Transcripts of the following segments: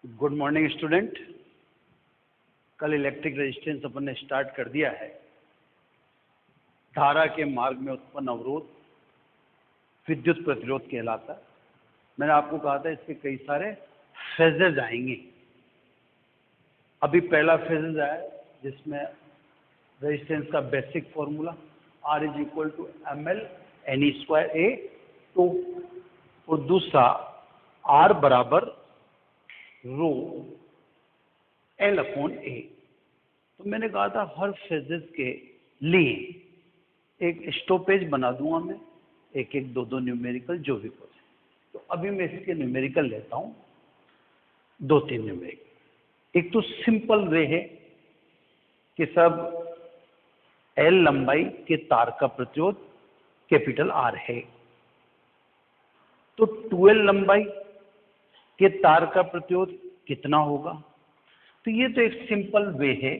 Good morning student. कल electric resistance अपन ने start कर दिया है। धारा के मार्ग में उत्पन्न अवरोध विद्युत प्रतिरोध कहलाता है। मैंने आपको कहा था इसके कई सारे फेजेज आएंगे। अभी पहला फेजेज आया जिसमें रेजिस्टेंस का basic formula R is equal to ML NE square A, तो और दूसरा R बराबर रो L अपॉन A। तो मैंने कहा था हर फेजेस के लिए एक स्टॉपेज बना दूंगा मैं, एक एक दो दो न्यूमेरिकल जो भी कुछ। तो अभी मैं इसके न्यूमेरिकल लेता हूं, दो तीन न्यूमेरिकल। एक तो सिंपल वे है कि सब L लंबाई के तार का प्रतिरोध कैपिटल R है, तो 2L लंबाई के तार का प्रतिरोध कितना होगा। तो ये तो एक सिंपल वे है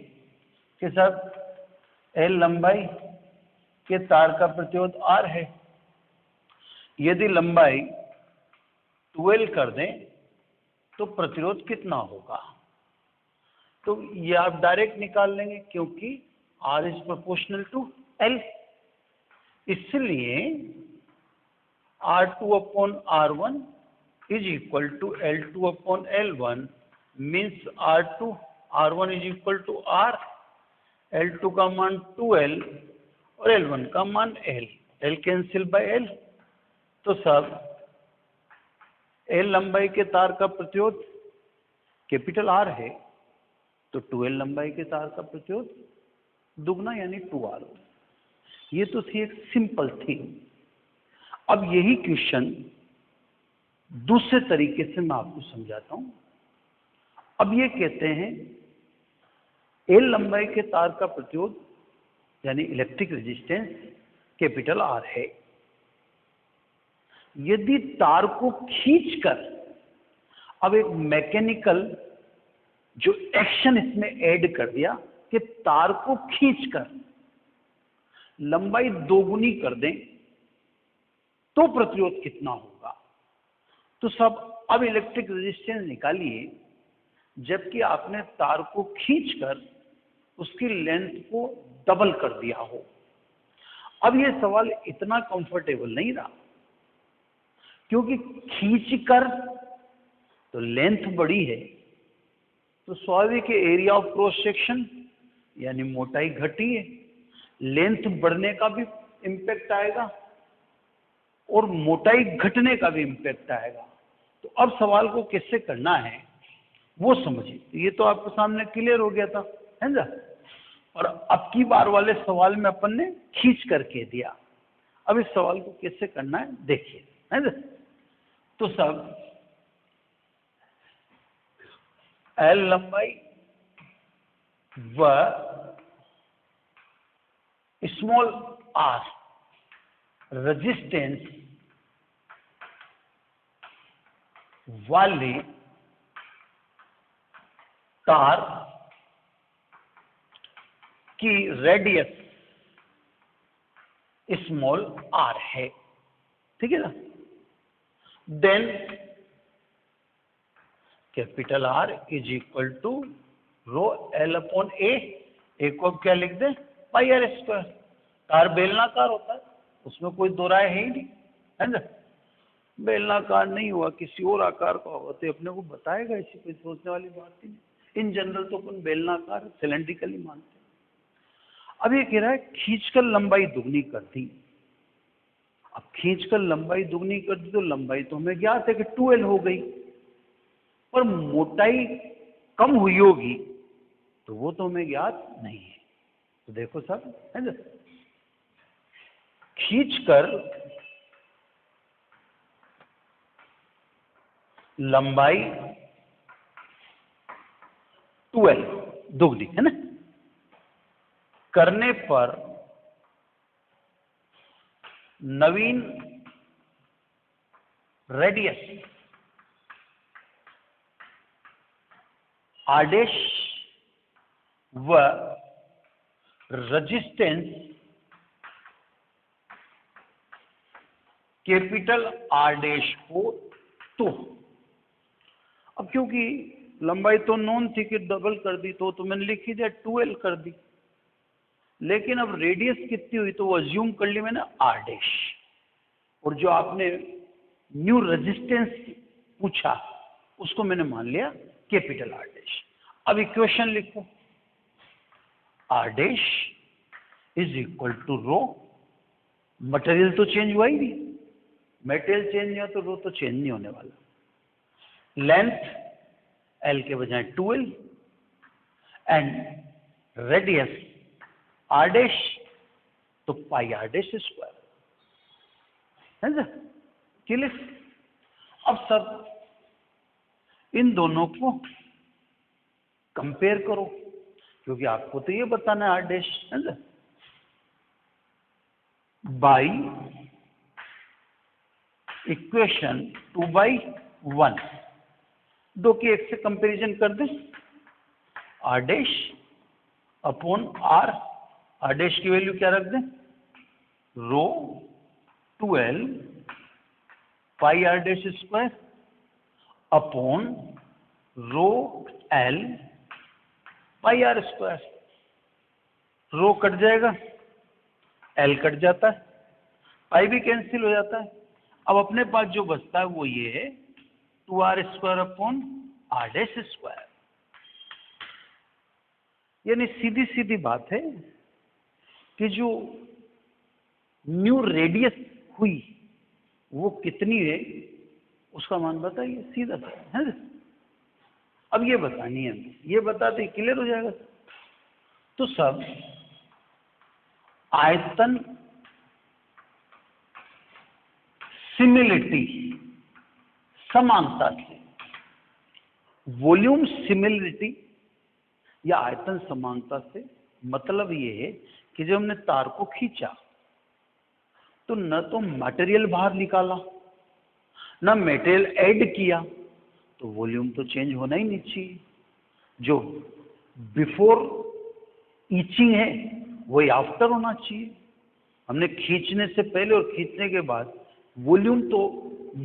कि सब L लंबाई के तार का प्रतिरोध R है। यदि लंबाई 2L कर दें तो प्रतिरोध कितना होगा, तो ये आप डायरेक्ट निकाल लेंगे क्योंकि R is proportional to L। इसलिए R2 upon R1 is equal to L2 upon L1 means R1 is equal to R, L2 का मान 2L और L1 का मान L, L cancel by L। तो सब L लंबाई के तार का प्रतिरोध कैपिटल R है, तो 2L लंबाई के तार का प्रतिरोध दुगना यानी 2R। ये तो थी एक सिंपल थिंग। अब यही क्वेश्चन दूसरे तरीके से मैं आपको समझाता हूं। अब ये कहते हैं L लंबाई के तार का प्रतिरोध यानी इलेक्ट्रिक रेजिस्टेंस कैपिटल R है। यदि तार को खींचकर, अब एक मैकेनिकल जो एक्शन इसमें ऐड कर दिया कि तार को खींचकर लंबाई दोगुनी कर दें तो प्रतिरोध कितना होगा। तो सब अब इलेक्ट्रिक रेजिस्टेंस निकालिए जबकि आपने तार को खींचकर उसकी लेंथ को डबल कर दिया हो। अब यह सवाल इतना कंफर्टेबल नहीं रहा क्योंकि खींचकर तो लेंथ बड़ी है, तो स्वाभाविक एरिया ऑफ क्रॉस सेक्शन यानी मोटाई घटी है, लेंथ बढ़ने का भी इंपैक्ट आएगा और मोटाई घटने का भी इंपैक्ट आएगा। तो अब सवाल को कैसे करना है वो समझिए। ये तो आपके सामने क्लियर हो गया था, है ना। और अब की बार वाले सवाल में अपन ने खींच करके दिया। अब इस सवाल को कैसे करना है देखिए, है ना। तो सब L लंबाई व स्मॉल r रेजिस्टेंस वाले तार की रेडियस स्मॉल r है, ठीक है ना। Then capital R is equal to rho L upon A को क्या लिख दें पाई R स्क्वायर। तार बेलनाकार होता है, उसमें कोई दो राय है ही नहीं, है ना। बेलनाकार नहीं हुआ किसी और आकार का होगा तो अपने को बताएगा, ऐसी कोई सोचने वाली बात ही नहीं। इन जनरल तो अपन बेलनाकार सिलेंड्रिकली मानते हैं। अब ये कह रहा है खींचकर लंबाई दुगनी कर दी। अब खींचकर लंबाई दुगनी कर दी तो लंबाई तो हमें ज्ञात है कि 2L हो गई, पर मोटाई कम हुई होगी तो वो तो हमें ज्ञात नहीं है। तो देखो सब, है ना, खींचकर लंबाई 2L दुगनी, है ना, करने पर नवीन रेडियस R' व रेजिस्टेंस कैपिटल R' हो तो। अब क्योंकि लंबाई तो नोन थी कि डबल कर दी, तो मैंने लिख ही दिया 2l कर दी। लेकिन अब रेडियस कितनी हुई तो वो अज्यूम कर ली मैंने r डैश, और जो आपने न्यू रेजिस्टेंस पूछा उसको मैंने मान लिया कैपिटल R डैश। अब इक्वेशन लिखो, R dash is equal to rho, material तो चेंज हुआ ही नहीं, मटेरियल चेंज नहीं हुआ तो रो तो चेंज नहीं होने वाला। लेंथ L के बजाय 2l and radius R dash तो पाई R डैश स्क्वायर, है ना क्लियर। अब सब इन दोनों को कंपेयर करो, क्योंकि आपको तो ये बताना है R डैश, है ना, बाई इक्वेशन 2/1, दो की एक से कंपैरिजन कर दे, R dash upon R dash की वैल्यू क्या रख दें, रो 2l पाई R dash square upon rho l पाई R स्क्वायर। रो कट जाएगा, l कट जाता है, पाई भी कैंसिल हो जाता है। अब अपने पास जो बचता है वो ये है 2r square upon R dash square. यानी सीधी सीधी बात है कि जो न्यू रेडियस हुई वो कितनी है उसका मान बताइए, सीधा सा है ना। अब ये बतानी है, ये बताते ही क्लियर हो जाएगा। तो सब आयतन सिमिलिटी समानता से, वॉल्यूम सिमिलिटी या आयतन समानता से मतलब ये है कि जब हमने तार को खींचा तो न तो मटेरियल बाहर निकाला न मटेरियल ऐड किया, तो वॉल्यूम तो चेंज होना ही नहीं चाहिए। जो बिफोर ईचिंग है वही आफ्टर होना चाहिए। हमने खींचने से पहले और खींचने के बाद वॉल्यूम तो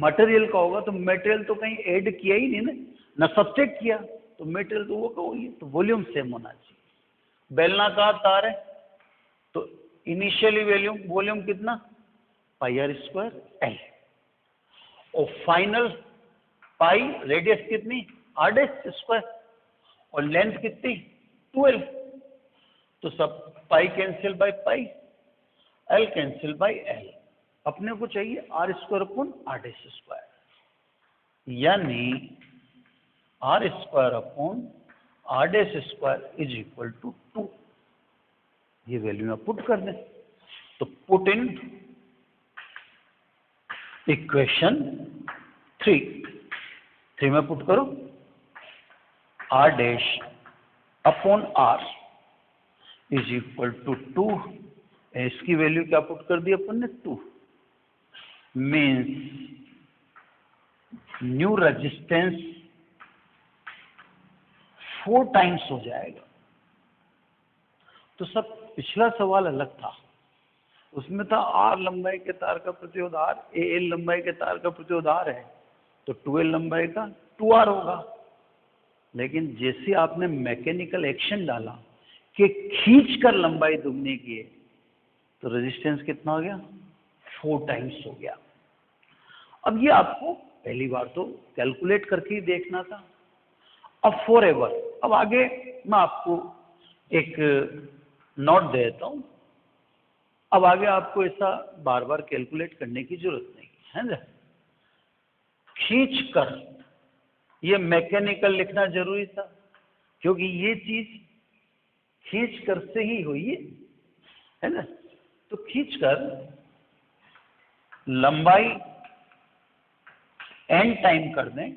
मटेरियल का होगा, तो मटेरियल तो कहीं ऐड किया ही नहीं ना सब्सट्रैक्ट किया, तो मटेरियल तो वो का वही है, तो वॉल्यूम सेम होना चाहिए। बेलनाकार तार है तो इनिशियली वॉल्यूम कितना, पाई R स्क्वायर L, और फाइनल पाई रेडियस कितनी R डैश स्क्वायर, और लेंथ कितनी 2l, तो सब pi cancel by pi, L cancel by L। अपने को चाहिए R square upon R dash square, यानी R square upon R dash square is equal to 2। ये वैल्यू में पुट कर दें, तो पुट इन इक्वेशन 3 में पुट करो, R dash upon R is equal to 2, इसकी वैल्यू क्या पुट कर दी अपन ने 2, मीन्स न्यू रेजिस्टेंस 4 टाइम्स हो जाएगा। तो सब पिछला सवाल अलग था, उसमें था R लंबाई के तार का प्रतिरोध R, AL लंबाई के तार का प्रतिरोध R है, तो 2L लंबाई का 2R होगा। लेकिन जैसे आपने मैकेनिकल एक्शन डाला कि खींच कर लंबाई दुगनी की है, तो रेजिस्टेंस कितना हो गया, 4 टाइम्स हो गया। अब ये आपको पहली बार तो कैलकुलेट करके ही देखना था। अब फॉर एवर, अब आगे मैं आपको एक नोट दे देता हूं, अब आगे आपको ऐसा बार बार कैलकुलेट करने की जरूरत नहीं है ना। खींच कर ये मैकेनिकल लिखना जरूरी था, क्योंकि ये चीज खींच कर से ही हुई है ना। तो खींच कर लंबाई n टाइम कर दें,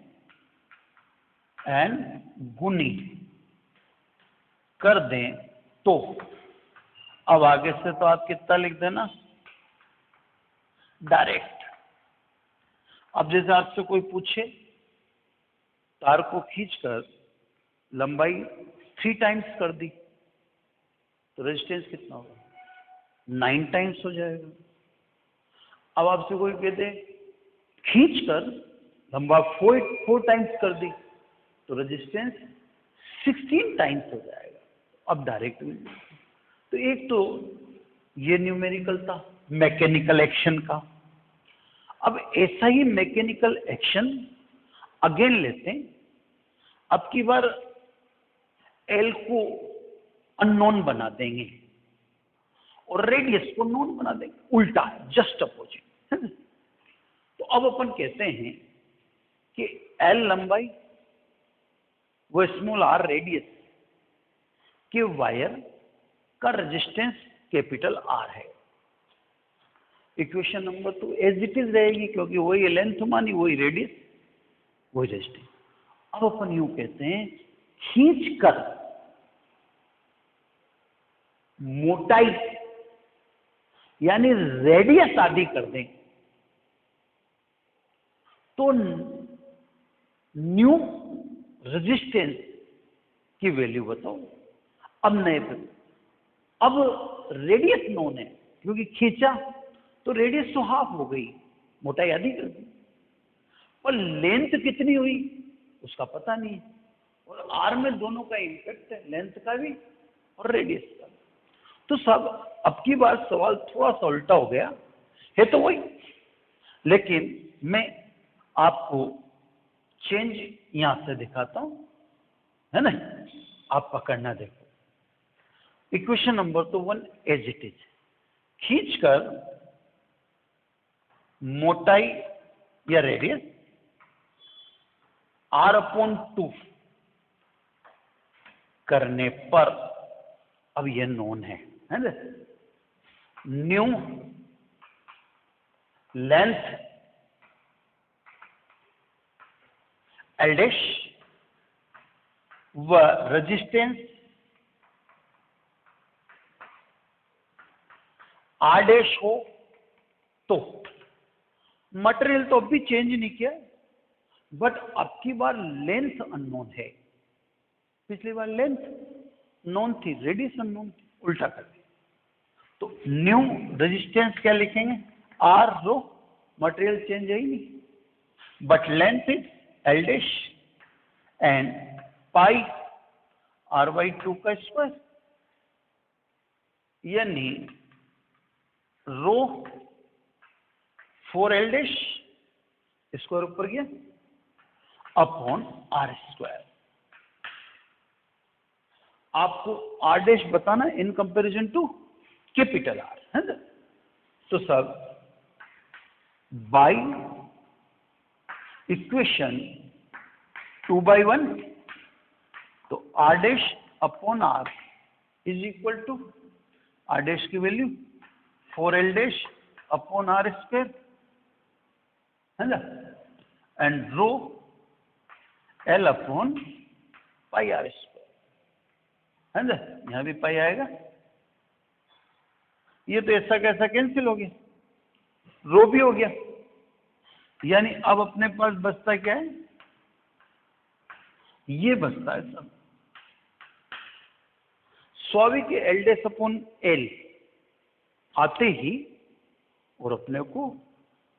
n गुनी कर दें, तो अब आगे से तो आप कितना लिख देना डायरेक्ट। अब जैसे आपसे कोई पूछे तार को खींचकर लंबाई 3 टाइम्स कर दी, तो रेजिस्टेंस कितना होगा, 9 टाइम्स हो जाएगा। अब आपसे कोई कहते खींचकर लंबा 4 टाइम्स कर दी, तो रेजिस्टेंस 16 टाइम्स हो जाएगा। अब डायरेक्ट तो एक तो ये न्यूमेरिकल था मैकेनिकल एक्शन का। अब ऐसा ही मैकेनिकल एक्शन अगेन लेते हैं। अब की बार एल को अननोन बना देंगे और रेडियस को नोन बना देंगे, उल्टा, जस्ट अपोजिट। तो अब अपन कहते हैं कि एल लंबाई वो स्मॉल आर रेडियस के वायर का रेजिस्टेंस कैपिटल आर है। Equation number 2 as it is रहेगी, क्योंकि वही लेंथ मानी, वही रेडियस, वही रेजिस्टेंस। अब अपन यूं कहते हैं, खींचकर मोटाई यानी रेडियस आदि कर दें तो न्यू रेजिस्टेंस की वैल्यू बताओ। अब नए पे अब रेडियस नोन है, क्योंकि खींचा तो रेडियस तो हाफ हो गई, मोटाई आधी कर दी, पर लेंथ कितनी हुई उसका पता नहीं है। और आर में दोनों का इम्पैक्ट है, लेंथ का भी और रेडियस का। तो सब अब की बार सवाल थोड़ा सा उल्टा हो गया है, तो वही, लेकिन मैं आपको चेंज यहां से दिखाता हूं, है ना, आप पकड़ना देखो। इक्वेशन नंबर तो 1 एज इट इज, खींचकर मोटाई या रेडियस r/2 करने पर, अब यह नोन है ना, न्यू लेंथ एल डैश व रेजिस्टेंस आर डैश हो तो मटेरियल तो अभी चेंज नहीं किया, बट अब की बार लेंथ अननोन है। पिछली बार लेंथ नोन थी, रेडियस अननोन थी, उल्टा कर दिया। तो न्यू रेजिस्टेंस क्या लिखेंगे, आर रो, मटेरियल चेंज है ही नहीं, but length is L dash and pi r/2 का स्क्वायर, यानी रो 4l डैश स्क्वायर ऊपर गया अपॉन आर स्क्वायर। आपको आर डैश बताना in comparison to capital R, है ना। तो सब बाई इक्वेशन 2/1, तो R dash upon R is equal to R dash की value 4l dash upon R square, है ना, and rho L upon pi R square, है ना। यहां भी पाई आएगा, ये तो ऐसा कैसा कैंसिल हो गया, रो भी हो गया, यानी अब अपने पास बचता क्या है, ये बचता है सब स्वाभाविक एल डैश अपॉन एल आते ही, और अपने को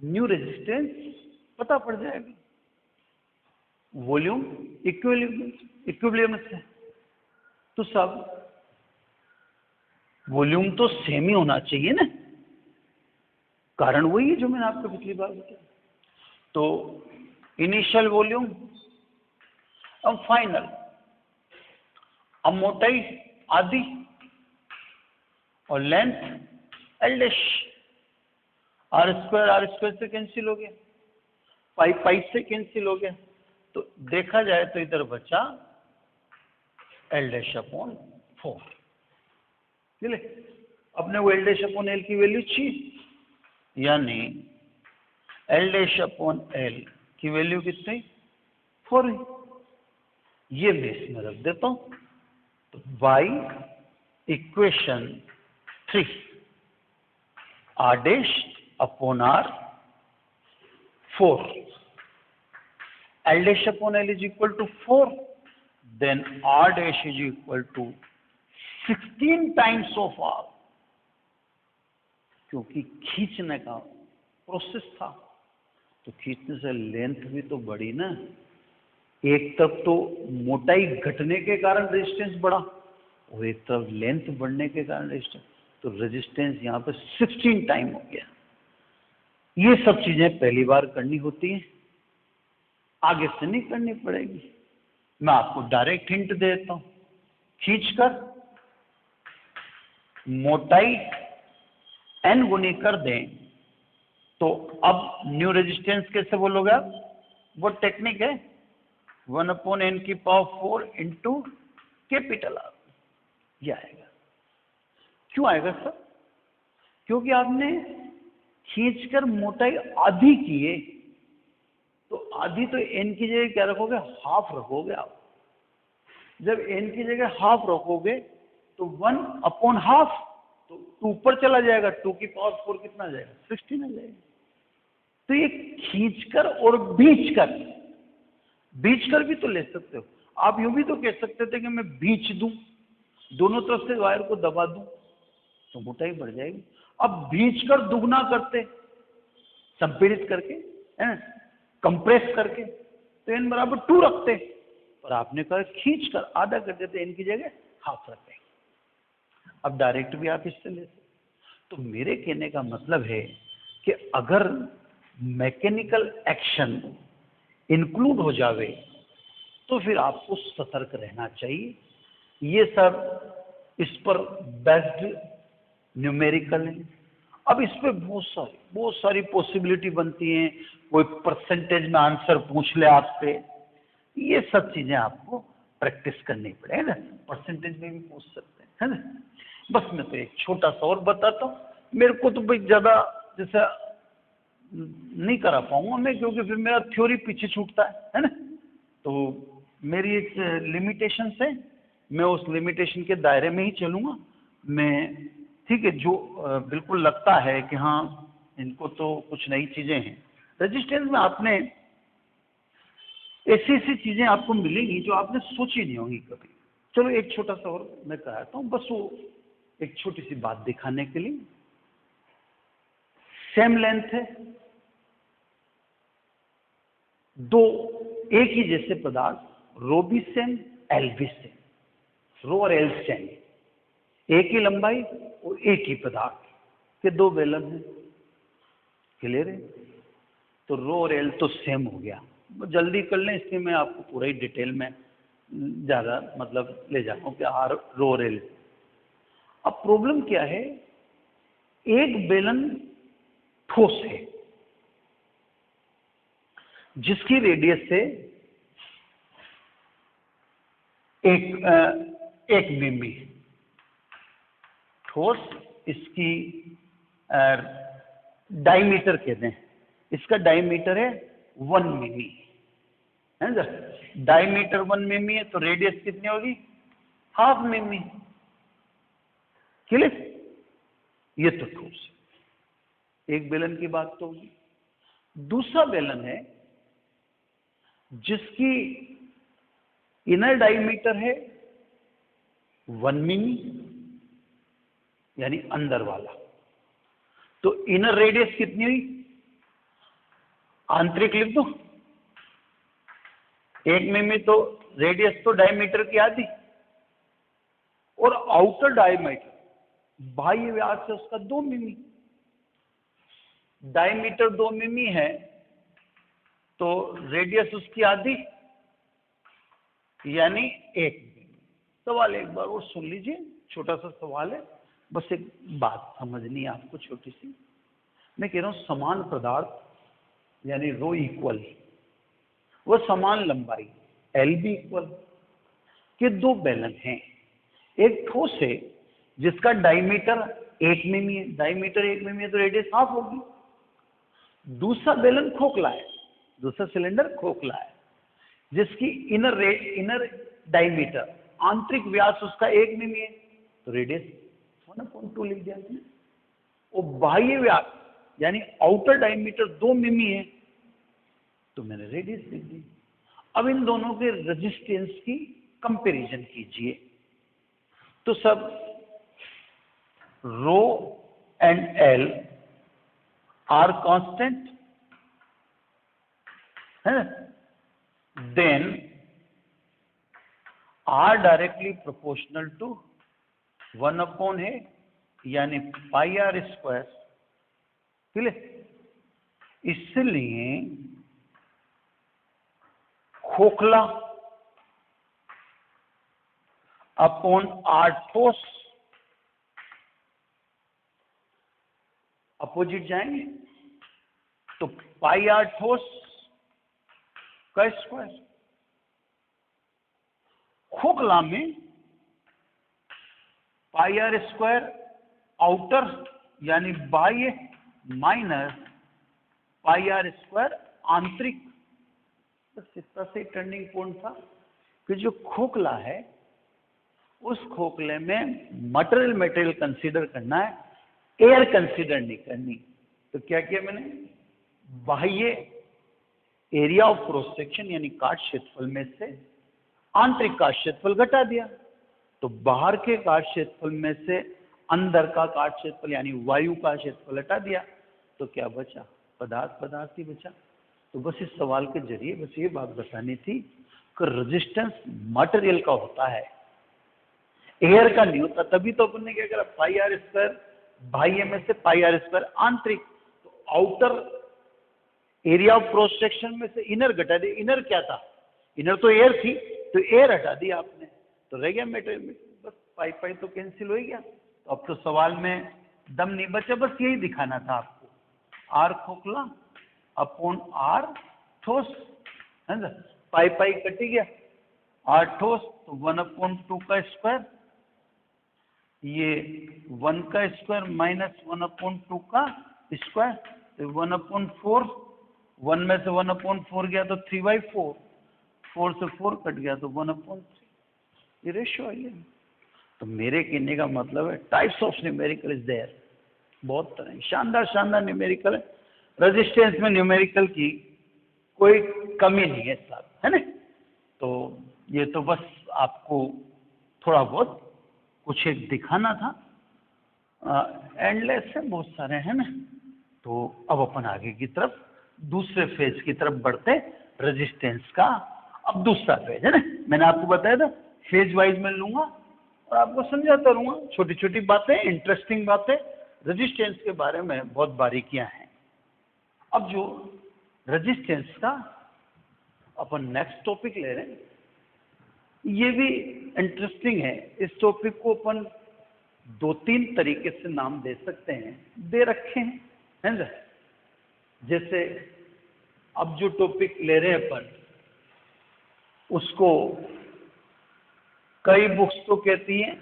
न्यू रेजिस्टेंस पता पड़ जाएगा, वॉल्यूम इक्विलिब्रियम से। तो सब वॉल्यूम तो सेम ही होना चाहिए ना, कारण वही है जो मैंने आपको पिछली बार बताया। तो इनिशियल वॉल्यूम, अब फाइनल, अब मोटाई आधी और length L dash, R square से कैंसिल हो गया, पाई से कैंसिल हो गया, तो देखा जाए तो इधर बचा एल डैश अपॉन 4। चलिए, अपने वो एल डैश अपॉन एल की वैल्यू चाहिए, यानी एल डैश अपॉन एल की वैल्यू कितनी, 4 है। ये मैं इसमें रख देता हूं, तो by equation 3 R dash upon R 4, L dash upon L is equal to 4, then R dash is equal to 16 times of R, क्योंकि खींचने का प्रोसेस था, तो खींचने से लेंथ भी तो बढ़ी ना, एक तरफ तो मोटाई घटने के कारण रेजिस्टेंस बढ़ा और एक तरफ लेंथ बढ़ने के कारण रेजिस्टेंस, तो रेजिस्टेंस यहाँ पे 16 टाइम हो गया। ये सब चीजें पहली बार करनी होती हैं, आगे से नहीं करनी पड़ेगी। मैं आपको डायरेक्ट हिंट देता हूं, खींचकर मोटाई n गुनी कर दें तो अब न्यू रेजिस्टेंस कैसे बोलोगे आप? वो टेक्निक है 1/n⁴ इंटू कैपिटल R, ये आएगा। क्यों आएगा सर? क्योंकि आपने खींचकर मोटाई आधी की है, तो आधी तो n की जगह क्या रखोगे? हाफ रखोगे आप। जब n की जगह हाफ रखोगे तो 1/2, तो 2 ऊपर चला जाएगा, 2⁴ कितना आ जाएगा? 16 आ जाएगा। तो ये खींचकर और बीचकर भी तो ले सकते हो आप। यूं भी तो कह सकते थे कि मैं बीच दूं, दोनों तरफ से वायर को दबा दूं, तो मोटाई बढ़ जाएगी। अब बीचकर दुगना करते, संपीड़ित करके, है ना, कंप्रेस करके, तो n बराबर 2 रखते, पर आपने कहा खींचकर आधा कर देते, n की जगह हाफ रखते। अब डायरेक्ट भी आप इससे ले सकते। तो मेरे कहने का मतलब है कि अगर मैकेनिकल एक्शन इंक्लूड हो जावे तो फिर आपको सतर्क रहना चाहिए। ये सब इस पर बेस्ड न्यूमेरिकल है। अब इस पे बहुत सारी पॉसिबिलिटी बनती हैं। कोई परसेंटेज में आंसर पूछ ले आपसे, ये सब चीजें आपको प्रैक्टिस करनी पड़े, है ना। परसेंटेज में भी पूछ सकते हैं, है ना। बस मैं तो एक छोटा सा और बताता हूँ। मेरे को तो भाई ज्यादा जैसा नहीं करा पाऊंगा मैं, क्योंकि फिर मेरा थ्योरी पीछे छूटता है ना। तो मेरी एक लिमिटेशन है, मैं उस लिमिटेशन के दायरे में ही चलूंगा मैं। ठीक है, जो बिल्कुल लगता है कि हाँ इनको तो कुछ नई चीजें हैं। रेजिस्टेंस में आपने ऐसी चीजें आपको मिलेंगी जो आपने सोची नहीं होंगी कभी। चलो एक छोटा सा और मैं कराता हूँ, बस वो एक छोटी सी बात दिखाने के लिए। सेम लेंथ है, दो एक ही जैसे पदार्थ, रो भी सेम, एल भी सेम, रो और एल सेम, एक ही लंबाई और एक ही पदार्थ के दो बेलन हैं। क्लियर है? तो रो और एल तो सेम हो गया। जल्दी कर लें, इसलिए मैं आपको पूरा ही डिटेल में ज्यादा मतलब ले जाता हूं कि आर रो और एल। अब प्रॉब्लम क्या है, एक बेलन ठोस है जिसकी रेडियस से एक मिमी, ठोस, इसकी डायमीटर कहते हैं, इसका डायमीटर है 1 मिमी, है ना। डायमीटर 1 मिमी है तो रेडियस कितनी होगी? हाफ मिमी। क्लियर? ये तो ठोस है। एक बेलन की बात तो होगी। दूसरा बेलन है जिसकी इनर डायमीटर है 1 मिमी, यानी अंदर वाला। तो इनर रेडियस कितनी हुई? आंतरिक लिख दो, 1 मिमी, तो रेडियस तो डायमीटर की आधी, और आउटर डायमीटर बाह्य व्यास से उसका 2 मिमी। डायमीटर 2 मिमी है तो रेडियस उसकी आधी, यानी 1 मिमी। सवाल एक बार और सुन लीजिए, छोटा सा सवाल है, बस एक बात समझनी है आपको छोटी सी। मैं कह रहा हूं समान पदार्थ यानी रो इक्वल, वो समान लंबाई एल भी इक्वल के दो बेलन हैं। एक ठोस है जिसका डायमीटर 1 मिमी है, डायमीटर 1 मिमी है तो रेडियस हाफ होगी। दूसरा बेलन खोखला है, दूसरा सिलेंडर खोखला है जिसकी इनर डायमीटर, आंतरिक व्यास उसका 1 मिमी है तो रेडियस 1/2 लिख दिया आपने। और बाह्य व्यास यानी आउटर डायमीटर 2 मिमी है तो मैंने रेडियस लिख दी। अब इन दोनों के रेजिस्टेंस की कंपैरिजन कीजिए। तो सब rho and L are constant है, then R directly proportional to 1/a यानी पाई आर स्क्वायर, ठीक है। इसलिए खोखला अपॉन आर ठोस अपोजिट जाएंगे, तो पाई आर ठोस का स्क्वायर, खोखला में पाई आर स्क्वायर आउटर यानी बाह्य माइनस पाई आर स्क्वायर आंतरिक। बस इतना से टर्निंग पॉइंट था कि जो खोखला है उस खोखले में मटेरियल कंसीडर करना है, एयर कंसीडर नहीं करनी। तो क्या किया मैंने, बाह्य एरिया ऑफ क्रॉस सेक्शन यानी काट क्षेत्रफल में से आंतरिक काट क्षेत्रफल घटा दिया। तो बाहर के काट क्षेत्रफल में से अंदर का काट क्षेत्रफल यानी वायु का क्षेत्रफल हटा दिया, तो क्या बचा, पदार्थ ही बचा। तो बस इस सवाल के जरिए बस ये बात बतानी थी कि रेजिस्टेंस मटेरियल का होता है, एयर का नहीं होता। तभी तो अपन ने क्या करा, पाई आर स्क्वायर बाह्य में से पाई आर स्क्वायर आंतरिक, तो outer area of cross section में से इनर घटा दिया। इनर क्या था, इनर तो एयर थी, तो एयर हटा दिया आपने, तो रह गया मटेरियल। बस पाई पाई तो कैंसिल हो गया। तो अब तो सवाल में दम नहीं बचा, बस यही दिखाना था आपको, आर खोखला अपॉन आर ठोस, है ना। पाई पाई कटी गया, आर ठोस तो 1/2 का स्क्वायर, ये 1 का स्क्वायर माइनस 1/2 का स्क्वायर, तो 1/4, 1 में से 1/4 गया तो 3/4, 4 से 4 कट गया तो 1/3, ये रेशियो आई है। तो मेरे कहने का मतलब है types of numerical is there, बहुत तरह शानदार शानदार न्यूमेरिकल है। रेजिस्टेंस में न्यूमेरिकल की कोई कमी नहीं है साहब, है ना। तो ये तो बस आपको थोड़ा बहुत कुछ एक दिखाना था, एंडलेस है, बहुत सारे हैं ना। तो अब अपन आगे की तरफ दूसरे फेज की तरफ बढ़ते, रेजिस्टेंस का अब दूसरा फेज है ना। मैंने आपको बताया था फेज वाइज में लूंगा और आपको समझाता रहूंगा, छोटी छोटी बातें, इंटरेस्टिंग बातें रेजिस्टेंस के बारे में बहुत बारीकियां हैं। अब जो रेजिस्टेंस का अपन नेक्स्ट टॉपिक ले रहे हैं, ये भी इंटरेस्टिंग है। इस टॉपिक को अपन 2-3 तरीके से नाम दे सकते हैं, दे रखे हैं, है ना। जैसे अब जो टॉपिक ले रहे हैं अपन, उसको कई बुक्स तो कहती हैं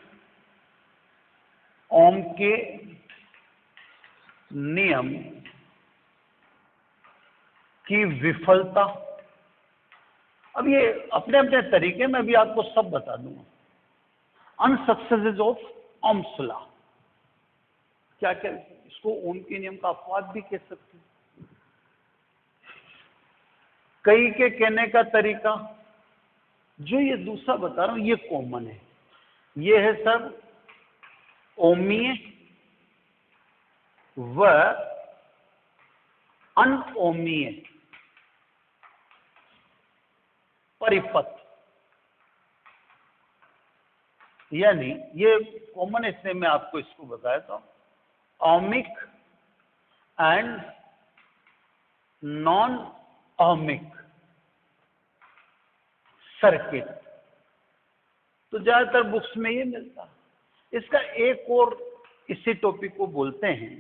ओम के नियम की विफलता। अब ये अपने अपने तरीके में भी आपको सब बता दूंगा। अनसक्सेसेस ऑफ ओम्स लॉ, क्या क्या, इसको ओम के नियम का अपवाद भी कह सकते हैं। कई के कहने का तरीका, जो ये दूसरा बता रहा हूं ये कॉमन है, ये है सर ओमीय व अनओमीय परिपथ, यानी ये कॉमन, इसलिए मैं आपको इसको बताया था। Ohmic and non ohmic circuit, तो ज्यादातर बुक्स में ये मिलता। इसका एक और इसी टॉपिक को बोलते हैं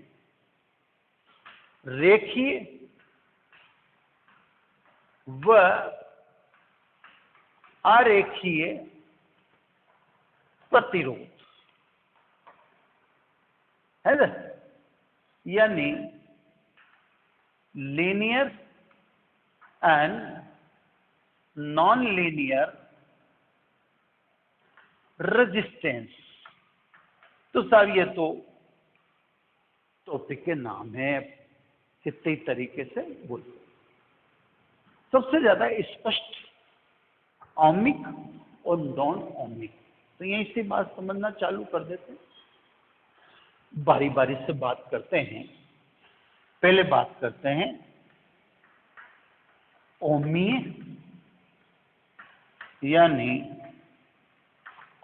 रेखीय व अरेखीय प्रतिरोध, है ना, यानी linear and non linear resistance. तो साहब ये तो टॉपिक के नाम है, कितने तरीके से बोलते। सबसे ज्यादा स्पष्ट ओमिक और नॉन ओमिक, तो यहीं से बात समझना चालू कर देते हैं, बारी बारी से बात करते हैं। पहले बात करते हैं ओमीय यानी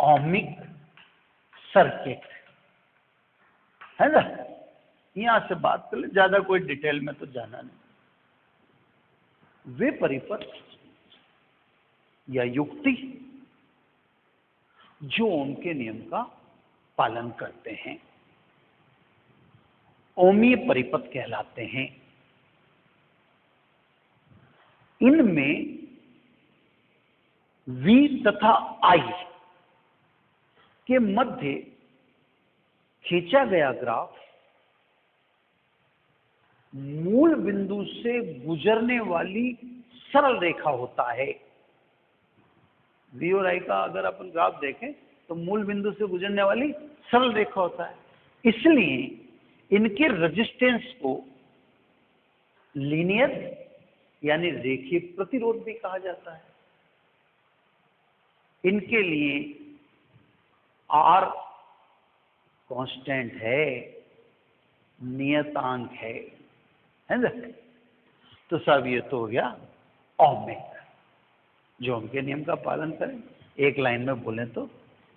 ओमिक सर्किट, है ना। यहां से बात कर ले, ज्यादा कोई डिटेल में तो जाना नहीं। वे परिपथ या युक्ति जो ओम के नियम का पालन करते हैं ओमीय परिपथ कहलाते हैं। इनमें V तथा I के मध्य खींचा गया ग्राफ मूल बिंदु से गुजरने वाली सरल रेखा होता है। V और I का अगर अपन ग्राफ देखें तो मूल बिंदु से गुजरने वाली सरल रेखा होता है, इसलिए इनके रेजिस्टेंस को लीनियर यानी रेखीय प्रतिरोध भी कहा जाता है। इनके लिए R कांस्टेंट है, नियतांक है ना। तो सब ये तो हो गया ओमिक, जो ओम के नियम का पालन करें। एक लाइन में बोलें तो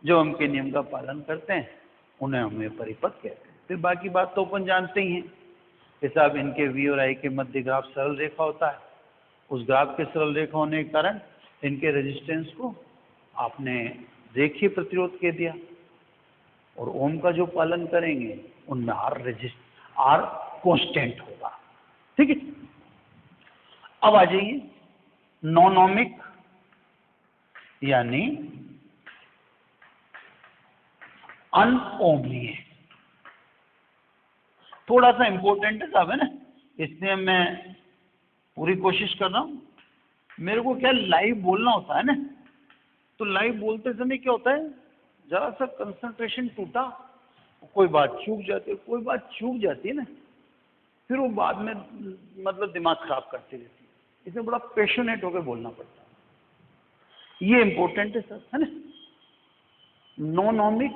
जो ओम के नियम का पालन करते हैं उन्हें ओमीय परिपथ कहते हैं। फिर बाकी बात तो अपन जानते ही हैं कि साहब इनके V और I के मध्य ग्राफ सरल रेखा होता है। उस ग्राफ के सरल रेखा होने के कारण इनके रेजिस्टेंस को आपने रेखीय प्रतिरोध कह दिया, और ओम का जो पालन करेंगे उनमें R कांस्टेंट होगा। ठीक है। अब आ जाइए नॉन ओमिक यानी अनओमीय। थोड़ा सा इंपॉर्टेंट है साहब, है ना, इसलिए मैं पूरी कोशिश कर रहा हूं। मेरे को क्या लाइव बोलना होता है ना, तो लाइव बोलते समय क्या होता है, जरा सा कंसंट्रेशन टूटा, कोई बात चूक जाती है, कोई बात चूक जाती है ना, फिर वो बाद में मतलब दिमाग खराब करती रहती है। इसमें बड़ा पैशनेट होकर बोलना पड़ता है। ये इंपॉर्टेंट है सर, है ना। नॉन ओमिक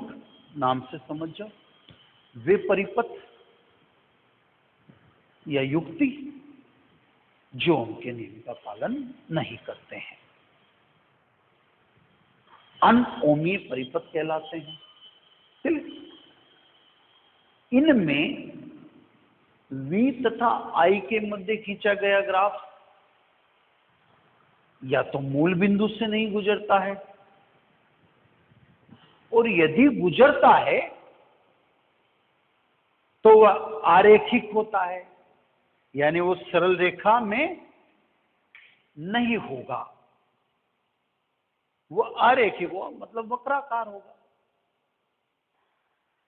नाम से समझ जाओ, वे परिपथ या युक्ति जो ओम के नियम का पालन नहीं करते हैं अनओमीय परिपथ कहलाते हैं। चलिए, इनमें V तथा I के मध्य खींचा गया ग्राफ या तो मूल बिंदु से नहीं गुजरता है, और यदि गुजरता है तो वह आरेखिक होता है, यानी वो सरल रेखा में नहीं होगा, वो आरेखिक होगा, मतलब वक्राकार होगा।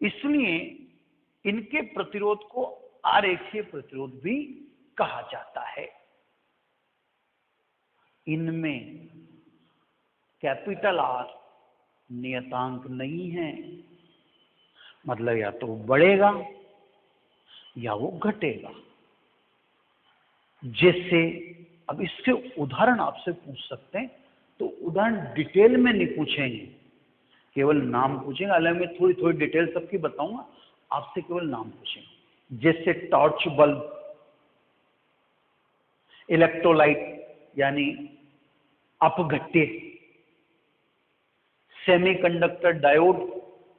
इसलिए इनके प्रतिरोध को आरेखीय प्रतिरोध भी कहा जाता है। इनमें कैपिटल R नियतांक नहीं है, मतलब या तो बढ़ेगा या वो घटेगा। जैसे अब इसके उदाहरण आपसे पूछ सकते हैं, तो उदाहरण डिटेल में नहीं पूछेंगे, केवल नाम पूछेंगे। अलग में थोड़ी थोड़ी डिटेल सबकी बताऊंगा, आपसे केवल नाम पूछेंगे। जैसे टॉर्च बल्ब, इलेक्ट्रोलाइट यानी अपघट्य, सेमीकंडक्टर, डायोड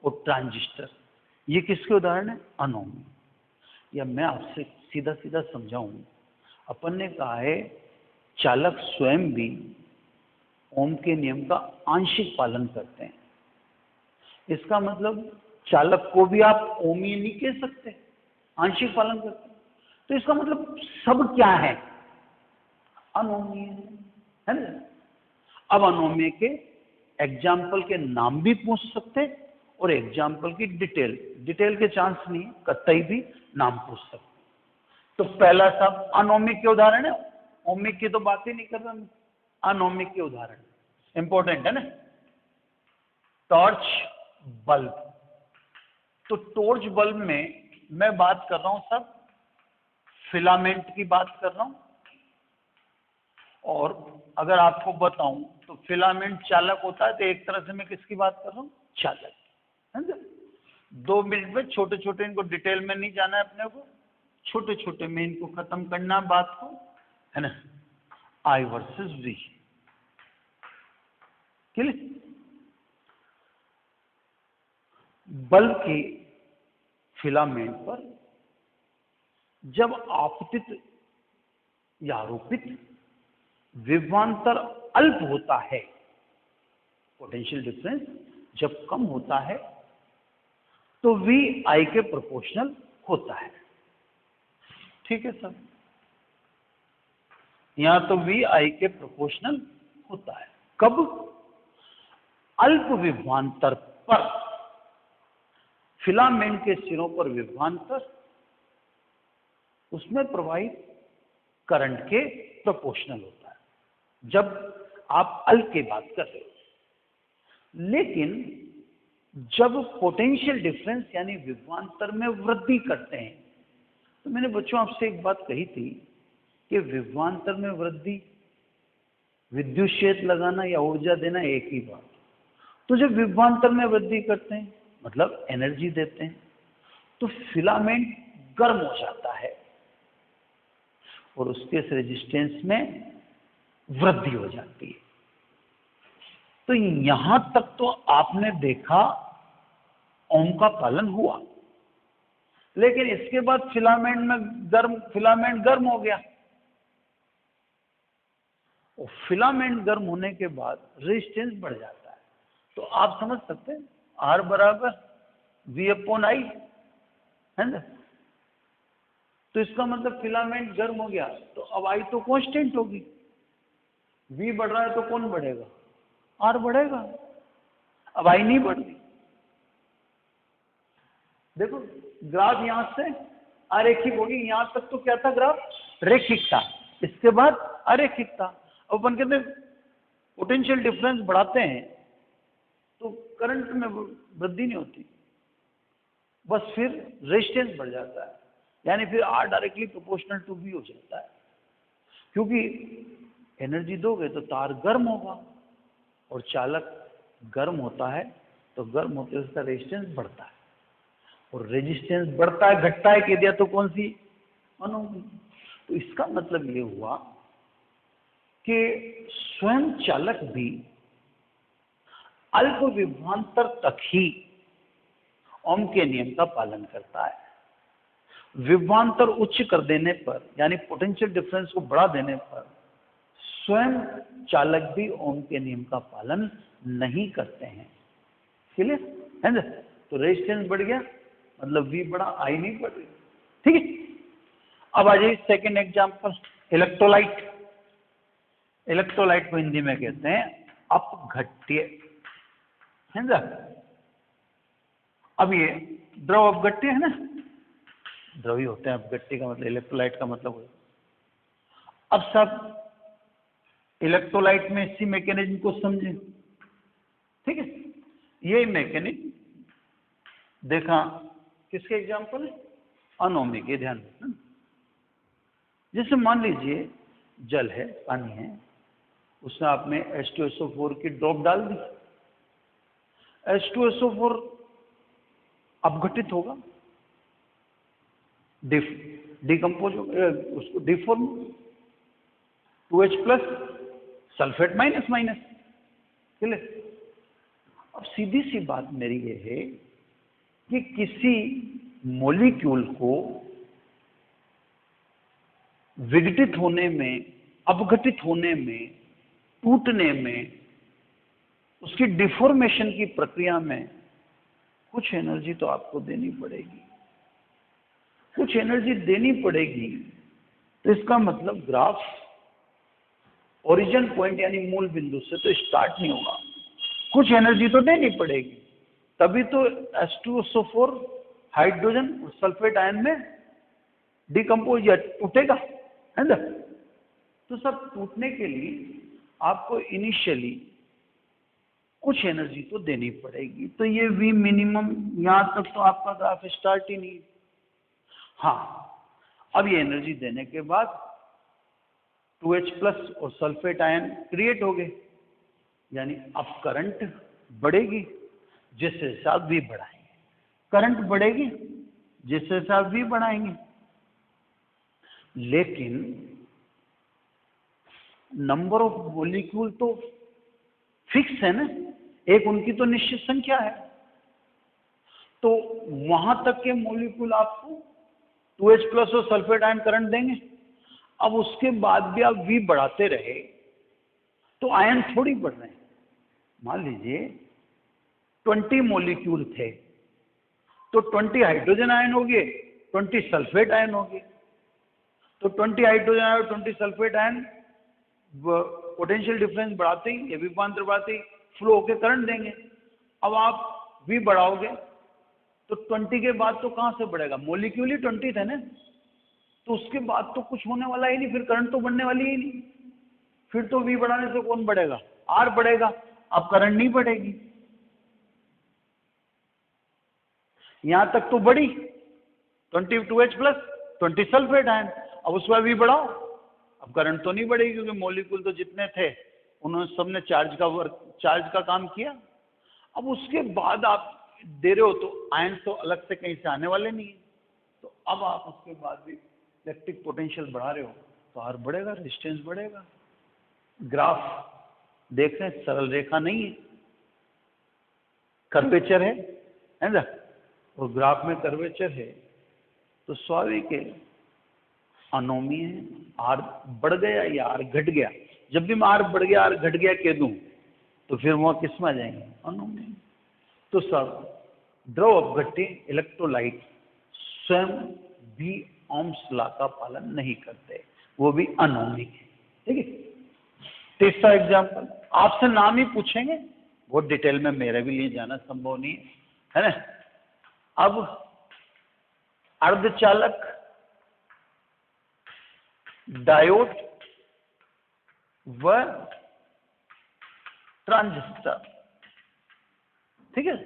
और ट्रांजिस्टर, ये किसके उदाहरण है? अनोमी। या मैं आपसे सीधा सीधा समझाऊं, अपन ने कहा है चालक स्वयं भी ओम के नियम का आंशिक पालन करते हैं। इसका मतलब चालक को भी आप ओमीय नहीं कह सकते, आंशिक पालन करते हैं। तो इसका मतलब सब क्या है? अनोमीय है ना। अब अनोमीय के एग्जाम्पल के नाम भी पूछ सकते और एग्जाम्पल की डिटेल के चांस नहीं है, कतई भी नाम पूछ सकते। तो पहला सब अनोमिक के उदाहरण है, ओमिक की तो बात ही नहीं कर रहा मैं, अनोमिक के उदाहरण इंपॉर्टेंट है ना। टॉर्च बल्ब, तो टॉर्च बल्ब में मैं बात कर रहा हूं सब फिलामेंट की बात कर रहा हूं, और अगर आपको बताऊं तो फिलामेंट चालक होता है, तो एक तरह से मैं किसकी बात कर रहा हूं? चालक, है ना। 2 मिनट में छोटे छोटे, इनको डिटेल में नहीं जाना है अपने को, छोटे छोटे में इनको खत्म करना बात को, है ना। I versus V, clear. Bulb के फिलामेंट पर जब आपतित या आरोपित विभवांतर अल्प होता है, पोटेंशियल डिफरेंस जब कम होता है, तो V I के प्रोपोर्शनल होता है। ठीक है सर, यहां तो V I के प्रोपोर्शनल होता है। कब? अल्प विभवांतर पर, फिलामेंट के सिरों पर विभवांतर उसमें प्रवाहित करंट के प्रोपोर्शनल होता है जब आप अल्प की बात कर रहे हो। लेकिन जब पोटेंशियल डिफरेंस यानी विभवांतर में वृद्धि करते हैं, तो मैंने बच्चों आपसे एक बात कही थी कि विभवांतर में वृद्धि, विद्युत क्षेत्र लगाना या ऊर्जा देना एक ही बात। तो जब विभवांतर में वृद्धि करते हैं मतलब एनर्जी देते हैं, तो फिलामेंट गर्म हो जाता है और उसके रेजिस्टेंस में वृद्धि हो जाती है। तो यहां तक तो आपने देखा ओम का पालन हुआ, लेकिन इसके बाद फिलामेंट गर्म हो गया, और फिलामेंट गर्म होने के बाद रेजिस्टेंस बढ़ जाता है। तो आप समझ सकते हैं R बराबर V/I है ना। तो इसका मतलब फिलामेंट गर्म हो गया, तो अब I तो कांस्टेंट होगी, V बढ़ रहा है तो कौन बढ़ेगा? R बढ़ेगा। अब I नहीं बढ़ रही। देखो ग्राफ यहां से अरेखिक होगी, यहां तक तो क्या था ग्राफ? रेखिक था, इसके बाद अरेखिक था। अब अपन कहते हैं पोटेंशियल डिफरेंस बढ़ाते हैं तो करंट में वृद्धि नहीं होती, बस फिर रेजिस्टेंस बढ़ जाता है, यानी फिर R directly proportional to V हो जाता है। क्योंकि एनर्जी दोगे तो तार गर्म होगा, और चालक गर्म होता है तो गर्म होते उसका रेजिस्टेंस बढ़ता है, और रेजिस्टेंस बढ़ता है घटता है कह दिया तो कौन सी वन होगी। तो इसका मतलब ये हुआ कि स्वयं चालक भी अल्प विभवांतर तक ही ओम के नियम का पालन करता है। विभवांतर उच्च कर देने पर यानी पोटेंशियल डिफरेंस को बढ़ा देने पर स्वयं चालक भी ओम के नियम का पालन नहीं करते हैं। क्लियर है ना। तो रेजिस्टेंस बढ़ गया मतलब V बढ़ा, I नहीं बढ़ रही। ठीक है, अब आ जाइए सेकेंड एग्जांपल, इलेक्ट्रोलाइट। इलेक्ट्रोलाइट को हिंदी में कहते हैं अपघट्य, है ना। अब ये द्रव अपघट्य है ना, द्रवी होते हैं, अपघट्य का मतलब इलेक्ट्रोलाइट का मतलब है। अब सब इलेक्ट्रोलाइट में इसी मैकेनिज्म को समझें। ठीक है, ये मैकेनिज्म देखा किसके एग्जाम्पल है? अनोमी के, ध्यान रखना। जैसे मान लीजिए जल है, पानी है, उसमें आपने H2SO4 की ड्रॉप डाल दी, H2SO4 अपघटित होगा, डिकम्पोज होगा, उसको deform, 2H plus sulphate minus minus. Clear. अब सीधी सी बात मेरी ये है कि किसी मॉलिक्यूल को विघटित होने में, अपघटित होने में, टूटने में, उसकी डिफॉर्मेशन की प्रक्रिया में कुछ एनर्जी तो आपको देनी पड़ेगी, कुछ एनर्जी देनी पड़ेगी। तो इसका मतलब ग्राफ ओरिजिन पॉइंट यानी मूल बिंदु से तो स्टार्ट नहीं होगा, कुछ एनर्जी तो देनी पड़ेगी, तभी तो H2SO4 हाइड्रोजन और सल्फेट आयन में डिकम्पोज या टूटेगा, है ना। तो सब टूटने के लिए आपको इनिशियली कुछ एनर्जी तो देनी पड़ेगी। तो ये V मिनिमम, यहां तक तो आपका ग्राफ स्टार्ट ही नहीं। हाँ, अब ये एनर्जी देने के बाद 2H प्लस और सल्फेट आयन क्रिएट हो गए, यानी अब करंट बढ़ेगी जिस हिसाब V बढ़ाएंगे, करंट बढ़ेगी जिस हिसाब V बढ़ाएंगे। लेकिन नंबर ऑफ मॉलिक्यूल तो फिक्स है ना, एक उनकी तो निश्चित संख्या है। तो वहां तक के मॉलिक्यूल आपको 2H+ और सल्फेट आयन करंट देंगे। अब उसके बाद भी आप V बढ़ाते रहे तो आयन थोड़ी बढ़ रहे हैं। मान लीजिए 20 मॉलिक्यूल थे तो 20 हाइड्रोजन आयन हो गए, 20 सल्फेट आयन हो गए। तो 20 हाइड्रोजन आयन और 20 सल्फेट आयन पोटेंशियल डिफरेंस बढ़ाते ही या विभवांतर बढ़ाते ही फ्लो होकर करंट देंगे। अब आप V बढ़ाओगे तो 20 के बाद तो कहां से बढ़ेगा, मॉलिक्यूल ही 20 थे ना, तो उसके बाद तो कुछ होने वाला ही नहीं, फिर करंट तो बढ़ने वाली ही नहीं। फिर तो V बढ़ाने से कौन बढ़ेगा, R बढ़ेगा, अब करंट नहीं बढ़ेगी। यहां तक तो बढ़ी 22H+, 20 सल्फेट आयन, अब उसके बाद V बढ़ाओ, अब करंट तो नहीं बढ़ेगी क्योंकि मॉलिक्यूल तो जितने थे उन्होंने सबने चार्ज का काम किया। अब उसके बाद आप दे रहे हो तो आयन तो अलग से कहीं से आने वाले नहीं है, तो अब आप उसके बाद भी इलेक्ट्रिक पोटेंशियल बढ़ा रहे हो तो R बढ़ेगा, रेजिस्टेंस बढ़ेगा। ग्राफ देख रहे हैं, सरल रेखा नहीं है, कर्वेचर है ना, और ग्राफ में कर्वेचर है तो स्वाभाविक है अनोमी है। R बढ़ गया या R घट गया, जब भी मैं R बढ़ गया R घट गया कह दूं तो फिर वहां किस में आ जाएंगे, अनोमी। तो सब द्रव अपघट्य इलेक्ट्रोलाइट स्वयं भी ओम्स लॉ का पालन नहीं करते, वो भी अनोमी है। ठीक है, तीसरा एग्जाम्पल आपसे नाम ही पूछेंगे, बहुत डिटेल में मेरे भी लिए जाना संभव नहीं है ना। अब अर्धचालक, डायोड व ट्रांजिस्टर, ठीक है,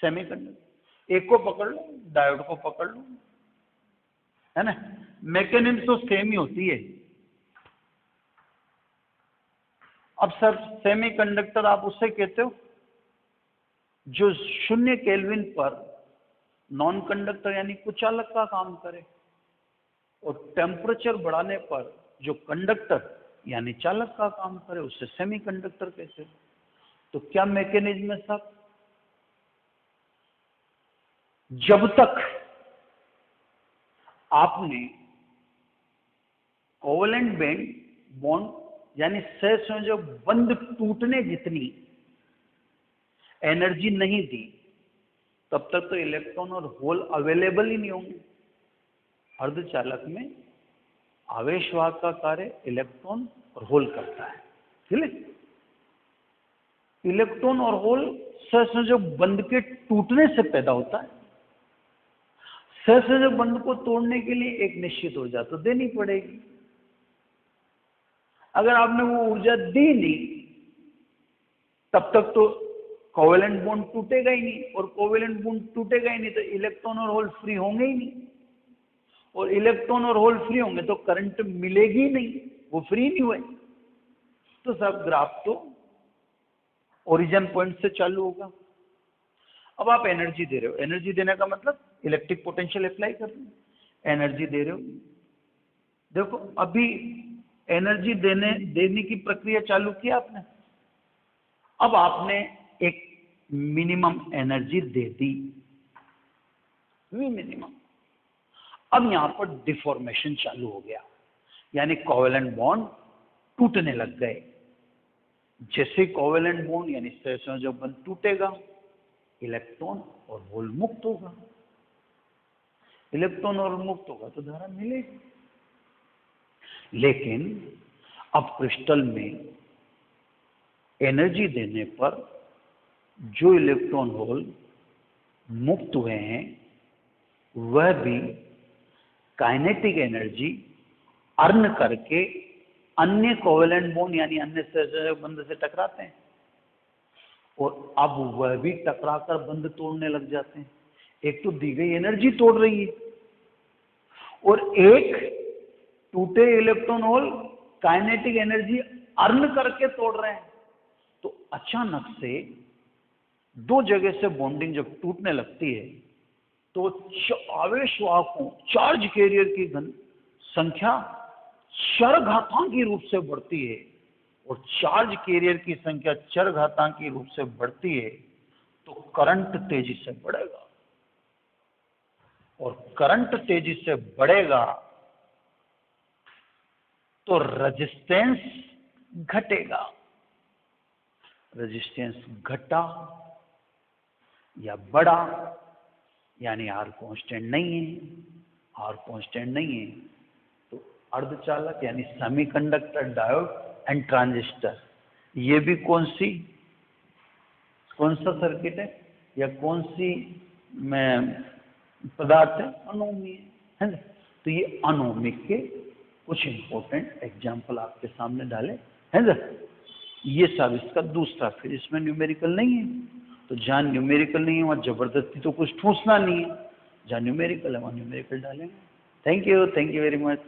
सेमीकंडक्टर, एक को पकड़ लो, डायोड को पकड़ लो, है ना। मैकेनिज्म तो सेम ही होती है। अब सर सेमीकंडक्टर आप उससे कहते हो जो 0 केल्विन पर नॉन कंडक्टर यानी कुचालक का काम करे, और टेम्परेचर बढ़ाने पर जो कंडक्टर यानी चालक का काम करे, उससे सेमीकंडक्टर कहते हो। तो क्या मैकेनिज्म है सब, जब तक आपने कोवेलेंट बॉन्ड यानी सहज संयोजक बंध टूटने जितनी एनर्जी नहीं दी, तब तक तो इलेक्ट्रॉन और होल अवेलेबल ही नहीं होंगे। अर्धचालक में आवेशवाहक का कार्य इलेक्ट्रॉन और होल करता है, ठीक है। इलेक्ट्रॉन और होल सहसंयोजक बंध के टूटने से पैदा होता है। सहसंयोजक बंध को तोड़ने के लिए एक निश्चित ऊर्जा तो देनी पड़ेगी। अगर आपने वो ऊर्जा दी नहीं तब तक तो कोवेलेंट बॉन्ड टूटेगा ही नहीं, और कोवेलेंट बॉन्ड टूटेगा ही नहीं तो इलेक्ट्रॉन और होल फ्री होंगे ही नहीं, और इलेक्ट्रॉन और होल फ्री होंगे तो करंट मिलेगी नहीं, वो फ्री नहीं हुए। तो सब ग्राफ तो ओरिजिन पॉइंट से चालू होगा। अब आप एनर्जी दे रहे हो, एनर्जी देने का मतलब इलेक्ट्रिक पोटेंशियल अप्लाई कर रहे हो, एनर्जी दे रहे हो। देखो अभी एनर्जी देने की प्रक्रिया चालू की आपने, अब आपने एक मिनिमम एनर्जी दे दी, मिनिमम। अब यहां पर डिफॉर्मेशन चालू हो गया, यानी कोवेलेंट बॉन्ड टूटने लग गए। जैसे कोवेलेंट बॉन्ड यानी सहसंयोजक बंध टूटेगा, इलेक्ट्रॉन और होल मुक्त होगा। इलेक्ट्रॉन और मुक्त होगा तो धारा मिलेगी। लेकिन अब क्रिस्टल में एनर्जी देने पर जो इलेक्ट्रॉन होल मुक्त हुए हैं वह भी काइनेटिक एनर्जी अर्न करके अन्य कोवेलेंट बॉन्ड यानी अन्य सहसंयोजक बंध से टकराते हैं, और अब वह भी टकराकर बंध तोड़ने लग जाते हैं। एक तो दी गई एनर्जी तोड़ रही है, और एक टूटे electron hole kinetic energy earn करके तोड़ रहे हैं। तो अचानक से दो जगह से बॉन्डिंग जब टूटने लगती है तो आवेशवाहकों चार्ज कैरियर की संख्या चरघातांकी रूप से बढ़ती है, और चार्ज कैरियर की संख्या चरघातांकी रूप से बढ़ती है तो करंट तेजी से बढ़ेगा। और करंट तेजी से बढ़ेगा तो रेजिस्टेंस घटेगा। रेजिस्टेंस घटा या बढ़ा यानी आर कांस्टेंट नहीं है। आर कांस्टेंट नहीं है तो अर्धचालक यानी सेमीकंडक्टर, डायोड एंड ट्रांजिस्टर, ये भी कौन सा सर्किट है या कौन सी में पदार्थ है? अनोमी है ना। तो ये अनोमिक के कुछ इंपॉर्टेंट एग्जाम्पल आपके सामने डाले है ना। ये सब इसका दूसरा, फिर इसमें न्यूमेरिकल नहीं है, तो जहाँ न्यूमेरिकल नहीं है वहाँ जबरदस्ती तो कुछ ठूसना नहीं है, जहाँ न्यूमेरिकल है वहाँ न्यूमेरिकल डालेंगे। Thank you very much.